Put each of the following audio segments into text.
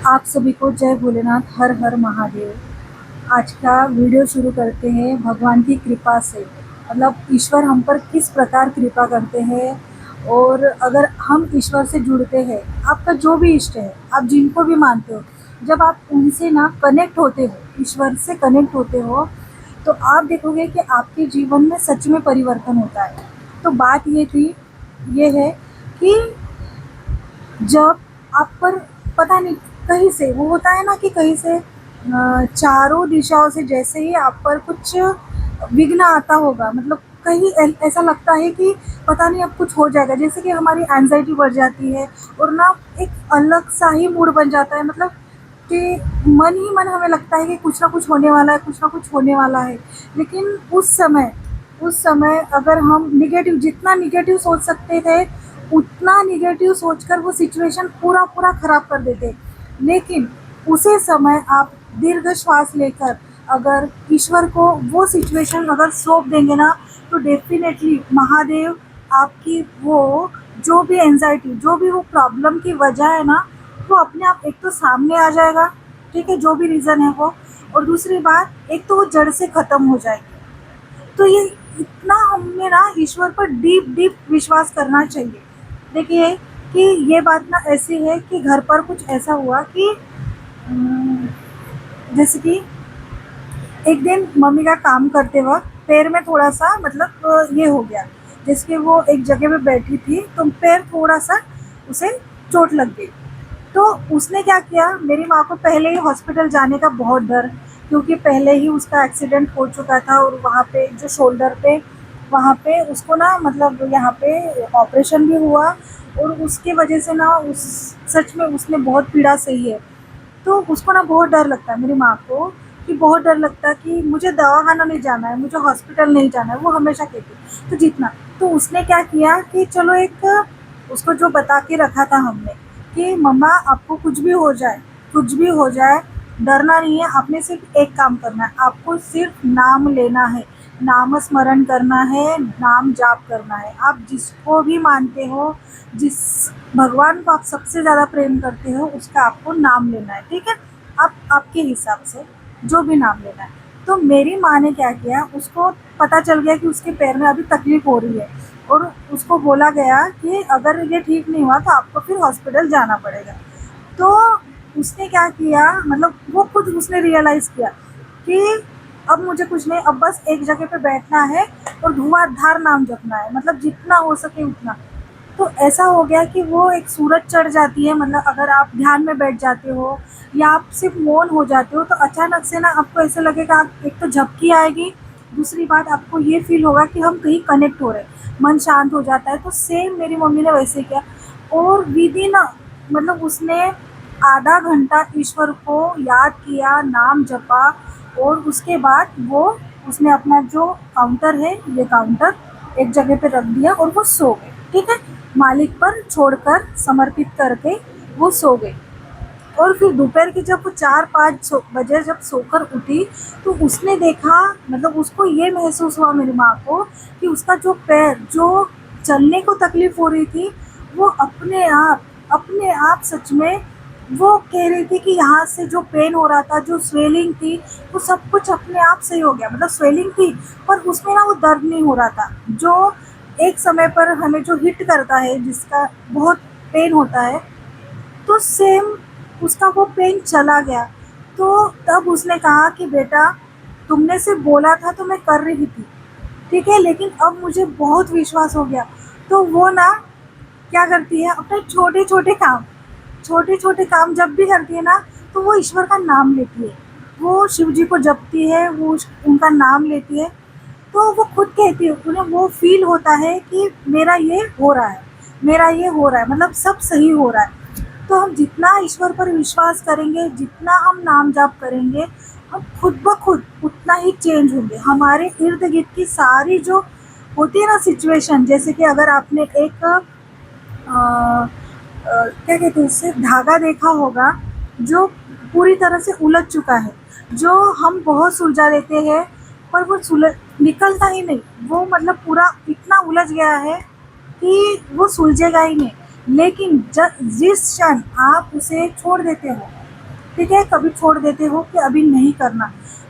आप सभी को जय भोलेनाथ, हर हर महादेव। आज का वीडियो शुरू करते हैं भगवान की कृपा से। मतलब ईश्वर हम पर किस प्रकार कृपा करते हैं, और अगर हम ईश्वर से जुड़ते हैं, आपका जो भी इष्ट है, आप जिनको भी मानते हो, जब आप उनसे ना कनेक्ट होते हो, ईश्वर से कनेक्ट होते हो, तो आप देखोगे कि आपके जीवन में सच में परिवर्तन होता है। तो बात ये है कि जब आप पर पता नहीं कहीं से वो होता है ना कि कहीं से चारों दिशाओं से जैसे ही आप पर कुछ विघ्न आता होगा, मतलब कहीं ऐसा लगता है कि पता नहीं अब कुछ हो जाएगा, जैसे कि हमारी एंजाइटी बढ़ जाती है और ना एक अलग सा ही मूड बन जाता है। मतलब कि मन ही मन हमें लगता है कि कुछ ना कुछ होने वाला है, कुछ ना कुछ होने वाला है। लेकिन उस समय अगर हम निगेटिव, जितना निगेटिव सोच सकते थे, उतना निगेटिव सोचकर वो सिचुएशन पूरा पूरा खराब कर देते। लेकिन उसी समय आप दीर्घ श्वास लेकर अगर ईश्वर को वो सिचुएशन अगर सौंप देंगे ना, तो डेफिनेटली महादेव आपकी वो जो भी एंजाइटी, जो भी वो प्रॉब्लम की वजह है ना, वो अपने आप एक तो सामने आ जाएगा, ठीक है, जो भी रीज़न है वो। और दूसरी बात, एक तो वो जड़ से ख़त्म हो जाएगी। तो ये इतना हमने ना ईश्वर पर डीप डीप विश्वास करना चाहिए। देखिए कि ये बात ना ऐसी है कि घर पर कुछ ऐसा हुआ कि अम, जैसे कि एक दिन मम्मी का काम करते वक्त पैर में थोड़ा सा, मतलब ये हो गया। जैसे कि वो एक जगह पे बैठी थी तो पैर थोड़ा सा उसे चोट लग गई। तो उसने क्या किया, मेरी माँ को पहले ही हॉस्पिटल जाने का बहुत डर, क्योंकि पहले ही उसका एक्सीडेंट हो चुका था, और वहाँ पे जो शोल्डर पे, वहाँ पे उसको ना, मतलब यहाँ पे ऑपरेशन भी हुआ, और उसकी वजह से ना उस सच में उसने बहुत पीड़ा सही है। तो उसको ना बहुत डर लगता है, मेरी माँ को, कि बहुत डर लगता है कि मुझे दवाखाना नहीं जाना है, मुझे हॉस्पिटल नहीं जाना है, वो हमेशा कहती है। तो जितना, तो उसने क्या किया कि चलो एक, उसको जो बता के रखा था हमने कि मम्मा आपको कुछ भी हो जाए, कुछ भी हो जाए, डरना नहीं है, आपने सिर्फ एक काम करना है, आपको सिर्फ नाम लेना है, नाम स्मरण करना है, नाम जाप करना है। आप जिसको भी मानते हो, जिस भगवान को आप सबसे ज़्यादा प्रेम करते हो, उसका आपको नाम लेना है, ठीक है। आप आपके हिसाब से जो भी नाम लेना है। तो मेरी माँ ने क्या किया, उसको पता चल गया कि उसके पैर में अभी तकलीफ हो रही है, और उसको बोला गया कि अगर ये ठीक नहीं हुआ तो आपको फिर हॉस्पिटल जाना पड़ेगा। तो उसने क्या किया, मतलब वो खुद उसने रियलाइज़ किया कि अब मुझे कुछ नहीं, अब बस एक जगह पे बैठना है और धुआंधार नाम जपना है, मतलब जितना हो सके उतना। तो ऐसा हो गया कि वो एक सूरज चढ़ जाती है, मतलब अगर आप ध्यान में बैठ जाते हो या आप सिर्फ मौन हो जाते हो, तो अचानक से ना आपको ऐसा लगेगा, आप एक तो झपकी आएगी, दूसरी बात आपको ये फील होगा कि हम कहीं कनेक्ट हो रहे हैं, मन शांत हो जाता है। तो सेम मेरी मम्मी ने वैसे किया, और विधि ना, मतलब उसने आधा घंटा ईश्वर को याद किया, नाम जपा, और उसके बाद वो उसने अपना जो काउंटर है, ये काउंटर एक जगह पे रख दिया और वो सो गए, ठीक है। मालिक पर छोड़कर, समर्पित करके वो सो गई। और फिर दोपहर के जब वो 4-5 बजे जब सोकर उठी, तो उसने देखा, मतलब उसको ये महसूस हुआ, मेरी माँ को, कि उसका जो पैर, जो चलने को तकलीफ हो रही थी, वो अपने आप सच में, वो कह रही थी कि यहाँ से जो पेन हो रहा था, जो स्वेलिंग थी, वो सब कुछ अपने आप सही हो गया। मतलब स्वेलिंग थी, पर उसमें ना वो दर्द नहीं हो रहा था, जो एक समय पर हमें जो हिट करता है, जिसका बहुत पेन होता है, तो सेम उसका वो पेन चला गया। तो तब उसने कहा कि बेटा, तुमने सिर्फ बोला था तो मैं कर रही थी, ठीक है, लेकिन अब मुझे बहुत विश्वास हो गया। तो वो ना क्या करती है, अपने छोटे छोटे काम जब भी करती है ना, तो वो ईश्वर का नाम लेती है, वो शिव जी को जपती है, वो उनका नाम लेती है। तो वो खुद कहती है, उन्हें वो फील होता है कि मेरा ये हो रहा है, मेरा ये हो रहा है, मतलब सब सही हो रहा है। तो हम जितना ईश्वर पर विश्वास करेंगे, जितना हम नाम जाप करेंगे, हम खुद ब खुद उतना ही चेंज होंगे। हमारे इर्द गिर्द की सारी जो होती है ना सिचुएशन, जैसे कि अगर आपने एक क्या कहते हैं उससे, धागा देखा होगा, जो पूरी तरह से उलझ चुका है, जो हम बहुत सुलझा देते हैं, पर वो सुलझ निकलता ही नहीं, वो मतलब पूरा इतना उलझ गया है कि वो सुलझेगा ही नहीं। लेकिन जिस क्षण आप उसे छोड़ देते हो, ठीक है, कभी छोड़ देते हो कि अभी नहीं करना,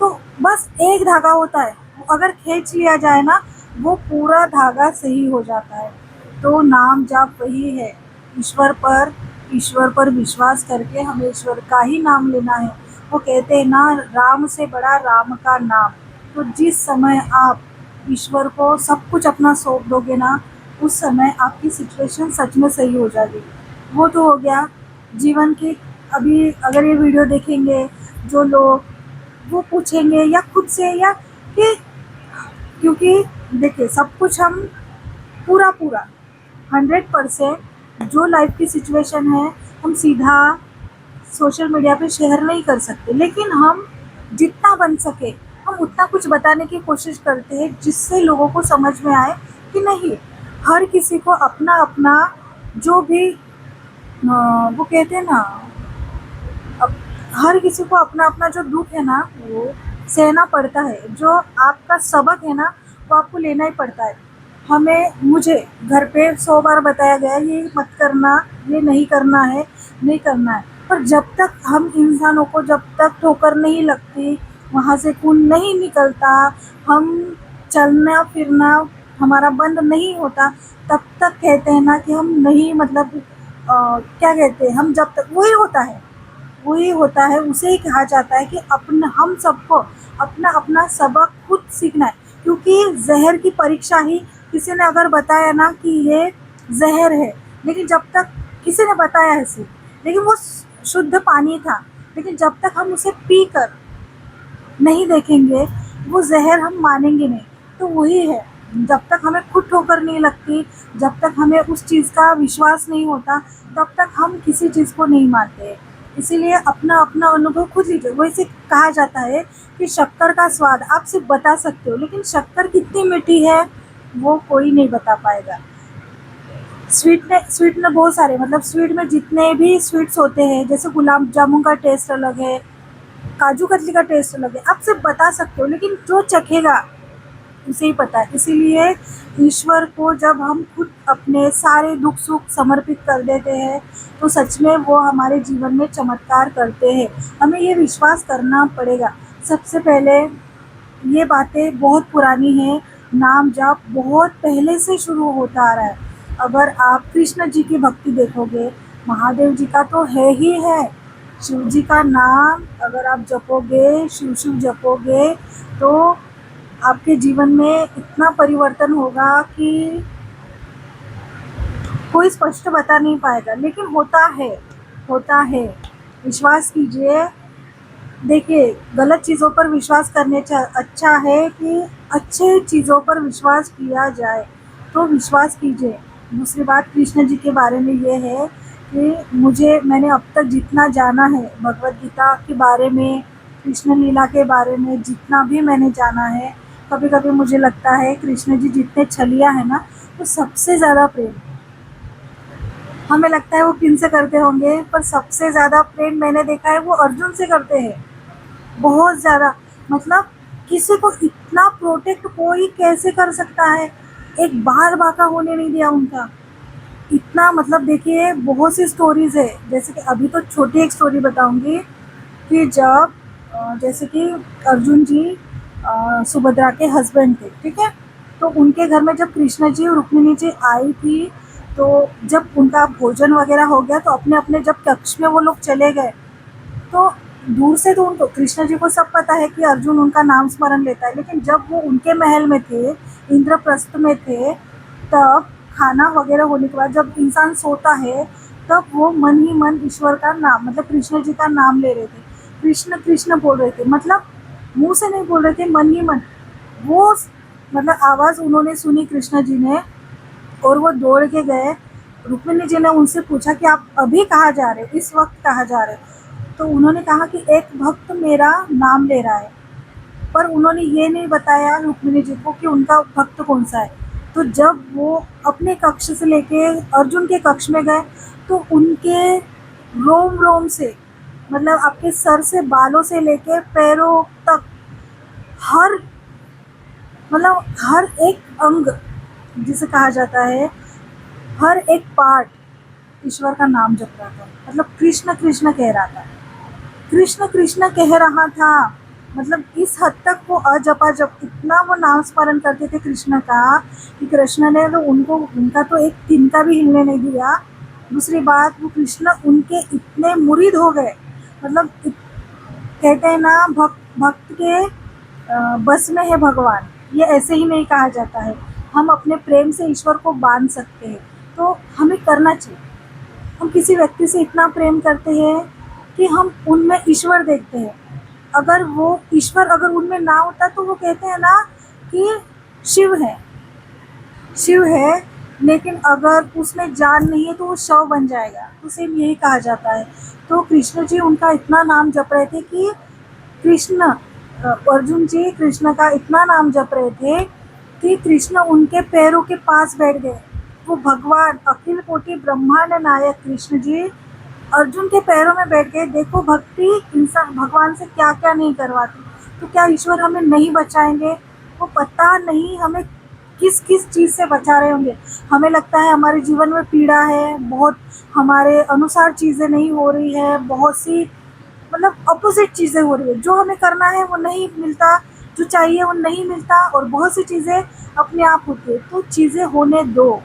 तो बस एक धागा होता है, अगर खींच लिया जाए ना, वो पूरा धागा सही हो जाता है। तो नाम जाप वही है, ईश्वर पर विश्वास करके हमें ईश्वर का ही नाम लेना है। वो कहते हैं ना, राम से बड़ा राम का नाम। तो जिस समय आप ईश्वर को सब कुछ अपना सौंप दोगे ना, उस समय आपकी सिचुएशन सच में सही हो जाएगी। वो तो हो गया जीवन की। अभी अगर ये वीडियो देखेंगे जो लोग, वो पूछेंगे या खुद से या कि, क्योंकि देखिए सब कुछ हम पूरा पूरा 100% जो लाइफ की सिचुएशन है, हम सीधा सोशल मीडिया पे शेयर नहीं कर सकते, लेकिन हम जितना बन सके हम उतना कुछ बताने की कोशिश करते हैं, जिससे लोगों को समझ में आए कि नहीं, हर किसी को अपना अपना जो भी वो कहते हैं ना, अब हर किसी को अपना अपना जो दुख है ना, वो सहना पड़ता है। जो आपका सबक है ना, वो आपको लेना ही पड़ता है। मुझे घर पे 100 बार बताया गया है, ये मत करना, ये नहीं करना है, नहीं करना है, पर जब तक हम इंसानों को, जब तक ठोकर नहीं लगती, वहाँ से खून नहीं निकलता, हम चलना फिरना हमारा बंद नहीं होता, तब तक कहते हैं ना कि हम नहीं, मतलब क्या कहते हैं, हम जब तक वही होता है, उसे ही कहा जाता है कि अपना, हम सबको अपना अपना सबक खुद सीखना है। क्योंकि जहर की परीक्षा ही, किसी ने अगर बताया ना कि ये जहर है, लेकिन जब तक किसी ने बताया है सिर्फ, लेकिन वो शुद्ध पानी था, लेकिन जब तक हम उसे पी कर नहीं देखेंगे, वो जहर हम मानेंगे नहीं। तो वही है, जब तक हमें खुद ठोकर नहीं लगती, जब तक हमें उस चीज़ का विश्वास नहीं होता, तब तक हम किसी चीज़ को नहीं मानते। इसीलिए अपना अपना अनुभव खुद लीजिए। वैसे कहा जाता है कि शक्कर का स्वाद आप सिर्फ बता सकते हो, लेकिन शक्कर कितनी मीठी है वो कोई नहीं बता पाएगा। स्वीट में बहुत सारे, मतलब स्वीट में जितने भी स्वीट्स होते हैं, जैसे गुलाब जामुन का टेस्ट अलग है, काजू कतली का टेस्ट अलग है, आप सिर्फ बता सकते हो, लेकिन जो चखेगा उसे ही पता है। इसीलिए ईश्वर को जब हम खुद अपने सारे दुख सुख समर्पित कर देते हैं, तो सच में वो हमारे जीवन में चमत्कार करते हैं। हमें ये विश्वास करना पड़ेगा। सबसे पहले, ये बातें बहुत पुरानी हैं, नाम जाप बहुत पहले से शुरू होता आ रहा है। अगर आप कृष्ण जी की भक्ति देखोगे, महादेव जी का तो है ही है, शिव जी का नाम अगर आप जपोगे, शिव शिव जपोगे, तो आपके जीवन में इतना परिवर्तन होगा कि कोई स्पष्ट बता नहीं पाएगा, लेकिन होता है। विश्वास कीजिए। देखिए, गलत चीज़ों पर विश्वास करने से अच्छा है कि अच्छे चीज़ों पर विश्वास किया जाए, तो विश्वास कीजिए। दूसरी बात कृष्ण जी के बारे में ये है कि मैंने अब तक जितना जाना है भगवद गीता के बारे में, कृष्ण लीला के बारे में जितना भी मैंने जाना है, कभी कभी मुझे लगता है कृष्ण जी जितने छलिया है ना, तो सबसे ज़्यादा प्रेम हमें लगता है वो किन से करते होंगे, पर सबसे ज़्यादा प्रेम मैंने देखा है वो अर्जुन से करते हैं। बहुत ज़्यादा, मतलब किसी को इतना प्रोटेक्ट कोई कैसे कर सकता है, एक बार बाका होने नहीं दिया उनका, इतना, मतलब देखिए बहुत सी स्टोरीज़ है। जैसे कि अभी तो छोटी एक स्टोरी बताऊंगी कि जब जैसे कि अर्जुन जी सुभद्रा के हस्बैंड थे, ठीक है, तो उनके घर में जब कृष्ण जी और रुक्मिणी जी आई थी, तो जब उनका भोजन वगैरह हो गया, तो अपने अपने जब कक्ष में वो लोग चले गए, तो दूर से तो उनको, कृष्ण जी को सब पता है कि अर्जुन उनका नाम स्मरण लेता है, लेकिन जब वो उनके महल में थे, इंद्रप्रस्थ में थे, तब खाना वगैरह होने के बाद जब इंसान सोता है, तब वो मन ही मन ईश्वर का नाम, मतलब कृष्ण जी का नाम ले रहे थे, कृष्ण कृष्ण बोल रहे थे, मतलब मुंह से नहीं बोल रहे थे, मन ही मन। वो मतलब आवाज़ उन्होंने सुनी कृष्ण जी ने, और वो दौड़ के गए। रुक्मिणी जी ने उनसे पूछा कि आप अभी कहाँ जा रहे हो, इस वक्त कहाँ जा रहे हो, तो उन्होंने कहा कि एक भक्त मेरा नाम ले रहा है, पर उन्होंने ये नहीं बताया रुक्मिणी जी को कि उनका भक्त कौन सा है। तो जब वो अपने कक्ष से लेके अर्जुन के कक्ष में गए, तो उनके रोम रोम से, मतलब आपके सर से बालों से लेके पैरों तक, हर, मतलब हर एक अंग जिसे कहा जाता है, हर एक पार्ट ईश्वर का नाम जप रहा था, मतलब कृष्ण कृष्ण कह रहा था। कृष्ण कृष्ण कह रहा था। मतलब इस हद तक वो अजपा जप इतना वो नाम स्मरण करते थे कृष्ण का कि कृष्ण ने तो उनको उनका तो एक तिनका भी हिलने नहीं दिया। दूसरी बात, वो कृष्ण उनके इतने मुरीद हो गए। मतलब कहते हैं ना, भक्त भक्त के बस में है भगवान, ये ऐसे ही नहीं कहा जाता है। हम अपने प्रेम से ईश्वर को बांध सकते हैं, तो हमें करना चाहिए। हम किसी व्यक्ति से इतना प्रेम करते हैं कि हम उनमें ईश्वर देखते हैं। अगर वो ईश्वर अगर उनमें ना होता तो वो कहते हैं ना कि शिव है, शिव है, लेकिन अगर उसमें जान नहीं है तो वो शव बन जाएगा। तो सेम यही कहा जाता है। तो कृष्ण जी उनका इतना नाम जप रहे थे कि कृष्ण अर्जुन जी कृष्ण का इतना नाम जप रहे थे कि कृष्ण उनके पैरों के पास बैठ गए। वो भगवान अखिल कोटि ब्रह्मांड नायक कृष्ण जी अर्जुन के पैरों में बैठ गए। देखो भक्ति इंसान भगवान से क्या क्या नहीं करवाती। तो क्या ईश्वर हमें नहीं बचाएंगे? वो पता नहीं हमें किस किस चीज़ से बचा रहे होंगे। हमें लगता है हमारे जीवन में पीड़ा है, बहुत हमारे अनुसार चीज़ें नहीं हो रही है, बहुत सी मतलब अपोजिट चीज़ें हो रही है। जो हमें करना है वो नहीं मिलता, जो चाहिए वो नहीं मिलता, और बहुत सी चीज़ें अपने आप होती है। तो चीज़ें होने दो,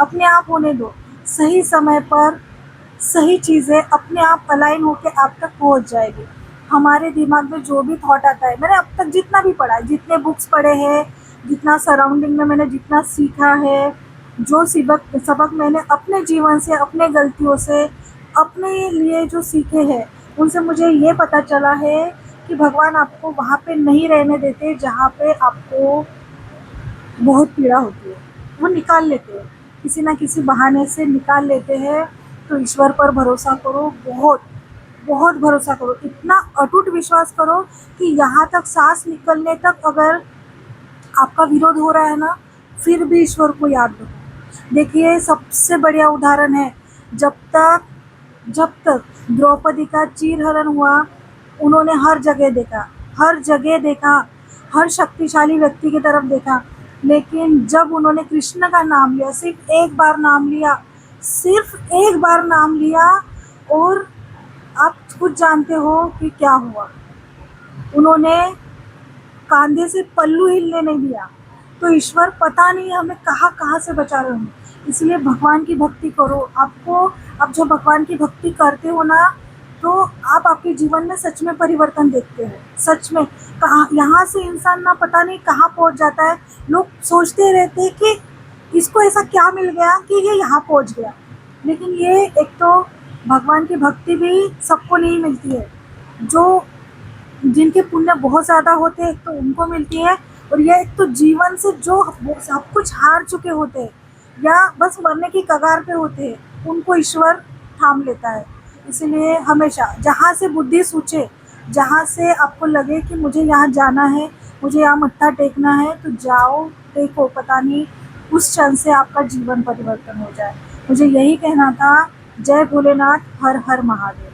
अपने आप होने दो। सही समय पर सही चीज़ें अपने आप अलाइन होकर आप तक पहुंच जाएगी। हमारे दिमाग में जो भी थॉट आता है, मैंने अब तक जितना भी पढ़ा है, जितने बुक्स पढ़े हैं, जितना सराउंडिंग में मैंने जितना सीखा है, जो सबक सबक मैंने अपने जीवन से, अपने गलतियों से, अपने लिए जो सीखे हैं, उनसे मुझे ये पता चला है कि भगवान आपको वहाँ पे नहीं रहने देते जहाँ पे आपको बहुत पीड़ा होती है। वो निकाल लेते हैं, किसी ना किसी बहाने से निकाल लेते हैं। तो ईश्वर पर भरोसा करो, बहुत बहुत भरोसा करो, इतना अटूट विश्वास करो कि यहाँ तक सांस निकलने तक अगर आपका विरोध हो रहा है ना, फिर भी ईश्वर को याद रखो। देखिए सबसे बढ़िया उदाहरण है, जब तक जब तक द्रौपदी का चीरहरण हुआ, उन्होंने हर जगह देखा, हर जगह देखा, हर शक्तिशाली व्यक्ति की तरफ देखा, लेकिन जब उन्होंने कृष्ण का नाम लिया, सिर्फ एक बार नाम लिया, सिर्फ एक बार नाम लिया, और आप खुद जानते हो कि क्या हुआ। उन्होंने कांधे से पल्लू हिलने नहीं दिया। तो ईश्वर पता नहीं हमें कहाँ कहाँ से बचा रहे होंगे। इसलिए भगवान की भक्ति करो। आपको आप जब भगवान की भक्ति करते हो ना, तो आप आपके जीवन में सच में परिवर्तन देखते हो। सच में कहाँ यहाँ से इंसान ना पता नहीं कहाँ पहुँच जाता है। लोग सोचते रहते हैं कि इसको ऐसा क्या मिल गया कि ये यहाँ पहुँच गया, लेकिन ये एक तो भगवान की भक्ति भी सबको नहीं मिलती है। जो जिनके पुण्य बहुत ज़्यादा होते हैं, एक तो उनको मिलती है, और यह एक तो जीवन से जो सब कुछ हार चुके होते हैं या बस मरने की कगार पे होते हैं, उनको ईश्वर थाम लेता है। इसलिए हमेशा जहाँ से बुद्धि सूझे, जहाँ से आपको लगे कि मुझे यहाँ जाना है, मुझे यहाँ मत्था टेकना है, तो जाओ, टेको। पता नहीं उस क्षण से आपका जीवन परिवर्तन हो जाए। मुझे यही कहना था। जय भोलेनाथ, हर हर महादेव।